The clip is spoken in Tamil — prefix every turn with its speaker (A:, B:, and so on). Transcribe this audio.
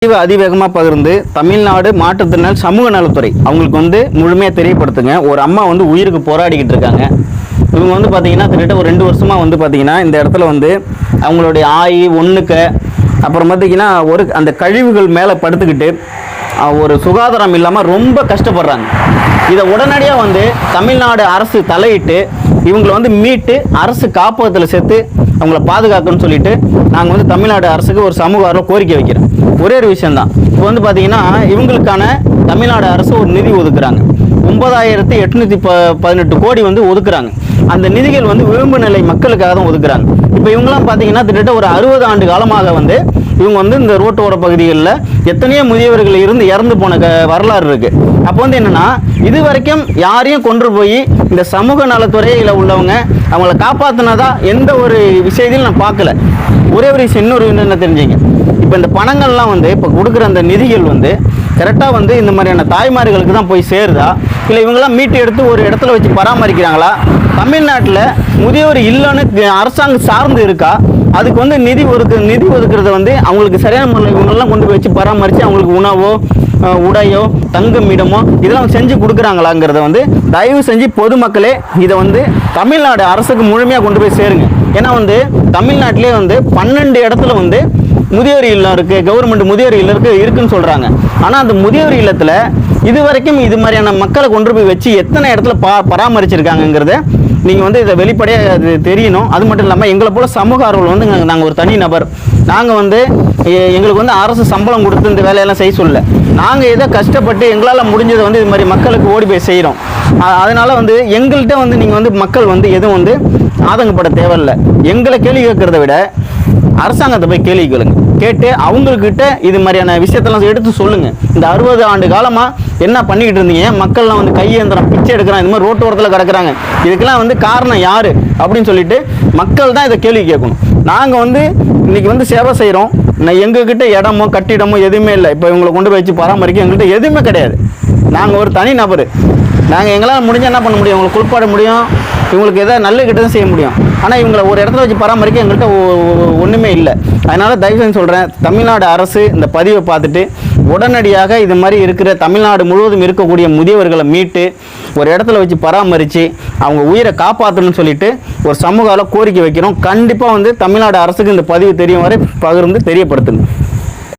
A: அதிவேகமாக பகிர்ந்து தமிழ்நாடு மாற்றுத்திறனாளி சமூக நலத்துறை அவங்களுக்கு முழுமையாக தெரியப்படுத்துங்க. ஒரு அம்மா உயிருக்கு போராடிக்கிட்டு இருக்காங்க. இவங்க பார்த்தீங்கன்னா கிட்டத்தட்ட ஒரு 2 வருஷமாக பார்த்தீங்கன்னா இந்த இடத்துல அவங்களுடைய ஆய் ஒன்றுக்க அப்புறம் பார்த்தீங்கன்னா அந்த கழிவுகள் மேலே படுத்துக்கிட்டு ஒரு சுகாதாரம் இல்லாமல் ரொம்ப கஷ்டப்படுறாங்க. இதை உடனடியாக தமிழ்நாடு அரசு தலையிட்டு இவங்களை மீட்டு அரசு காப்பகத்தில் சேர்த்து அவங்கள பாதுகாக்கணும்னு சொல்லிட்டு நாங்கள் தமிழ்நாடு அரசுக்கு ஒரு சமூக ஆர்வம் கோரிக்கை வைக்கிறோம். ஒரே ஒரு விஷயம்தான். இப்போ பார்த்தீங்கன்னா இவங்களுக்கான தமிழ்நாடு அரசு ஒரு நிதி ஒதுக்குறாங்க. 9818 கோடி ஒதுக்குறாங்க. அந்த நிதிகள் விளிம்பு நிலை மக்களுக்காக தான் ஒதுக்குறாங்க. இப்போ இவங்கெல்லாம் பார்த்தீங்கன்னா கிட்டத்தட்ட ஒரு 60 ஆண்டு காலமாக இவங்க இந்த ரோட்டோர பகுதிகளில் எத்தனையோ முதியவர்கள் இறந்து போன வரலாறு இருக்கு. அப்போ என்னன்னா இது வரைக்கும் யாரையும் கொண்டு போய் இந்த சமூக நலத்துறையில் உள்ளவங்க அவங்கள காப்பாற்றினதா எந்த ஒரு விஷயத்தையும் நான் பார்க்கல. ஒரே ஒரு விஷயம் இன்னொரு என்ன தெரிஞ்சுங்க, இப்போ இந்த பணங்கள்லாம் இப்போ கொடுக்குற அந்த நிதிகள் கரெக்டாக இந்த மாதிரியான தாய்மார்களுக்கு தான் போய் சேருதா, இல்லை இவங்கெல்லாம் மீட்டு எடுத்து ஒரு இடத்துல வச்சு பராமரிக்கிறாங்களா? தமிழ்நாட்டில் முதியோர் இல்லைன்னு அரசாங்கம் சார்ந்து இருக்கா? அதுக்கு நிதி ஒதுக்குறத அவங்களுக்கு சரியான முறையில் இவங்கெல்லாம் கொண்டு போய் வச்சு பராமரித்து அவங்களுக்கு உணவோ உடையோ தங்கும் இடமோ இதெல்லாம் செஞ்சு கொடுக்குறாங்களாங்கிறத தயவு செஞ்சு பொதுமக்களே இதை தமிழ்நாடு அரசுக்கு முழுமையாக கொண்டு போய் சேருங்க. ஏன்னா தமிழ்நாட்டிலே 12 இடத்துல முதியோர் இல்லம் இருக்குது, கவர்மெண்ட் முதியோர் இல்லம் இருக்குன்னு சொல்கிறாங்க. ஆனால் அந்த முதியோர் இல்லத்தில் இது வரைக்கும் இது மாதிரியான மக்களை கொண்டு போய் வச்சு எத்தனை இடத்துல பராமரிச்சிருக்காங்கங்கிறத நீங்கள் இதை வெளிப்படையாக அது தெரியணும். அது மட்டும் இல்லாமல் எங்களை போல் சமூக ஆர்வல் நாங்கள் ஒரு தனி நபர். நாங்கள் எங்களுக்கு அரசு சம்பளம் கொடுத்து இந்த வேலையெல்லாம் செய்ய சொல்லலை. நாங்கள் ஏதோ கஷ்டப்பட்டு எங்களால் முடிஞ்சதை இது மாதிரி மக்களுக்கு ஓடி போய் செய்கிறோம். அதனால் எங்கள்கிட்ட நீங்கள் மக்கள் எதுவும் ஆதங்கப்பட தேவையில்லை. எங்களை கேள்வி கேட்குறத விட அரசாங்கத்தை போய் கேள்வி கேளுங்க. கேட்டு அவங்கக்கிட்ட இது மாதிரியான விஷயத்தெல்லாம் எடுத்து சொல்லுங்கள். இந்த 60 ஆண்டு காலமாக என்ன பண்ணிக்கிட்டு இருந்தீங்க? மக்கள்லாம் கையேந்திரம் பிச்சை எடுக்கிறாங்க, இந்த மாதிரி ரோட்டு ஓரத்தில் கிடக்குறாங்க. இதுக்கெல்லாம் காரணம் யார் அப்படின்னு சொல்லிட்டு மக்கள் தான் இதை கேள்வி கேட்கணும். நாங்கள் இன்றைக்கி சேவை செய்கிறோம். எங்ககிட்ட இடமோ கட்டிடமோ எதுவுமே இல்லை. இப்போ இவங்களை கொண்டு போய் வச்சு பராமரிக்க எங்கள்கிட்ட எதுவுமே கிடையாது. நாங்கள் ஒரு தனி நபர். நாங்கள் எங்களால் முடிஞ்சால் என்ன பண்ண முடியும்? இவங்களை குளிப்பாட முடியும், இவங்களுக்கு எதாவது நல்ல கிட்டதான் செய்ய முடியும். ஆனால் இவங்களை ஒரு இடத்துல வச்சு பராமரிக்க எங்கள்கிட்ட ஒன்றுமே இல்லை. அதனால் தயவு செஞ்சு சொல்கிறேன், தமிழ்நாடு அரசு இந்த பதிவை பார்த்துட்டு உடனடியாக இது மாதிரி இருக்கிற தமிழ்நாடு முழுவதும் இருக்கக்கூடிய முதியவர்களை மீட்டு ஒரு இடத்துல வச்சு பராமரித்து அவங்க உயிரை காப்பாற்றணும்னு சொல்லிட்டு ஒரு சமூக கோரிக்கை வைக்கிறோம். கண்டிப்பாக தமிழ்நாடு அரசுக்கு இந்த பதிவு தெரியும் வரை பகிர்ந்து தெரியப்படுத்துங்க.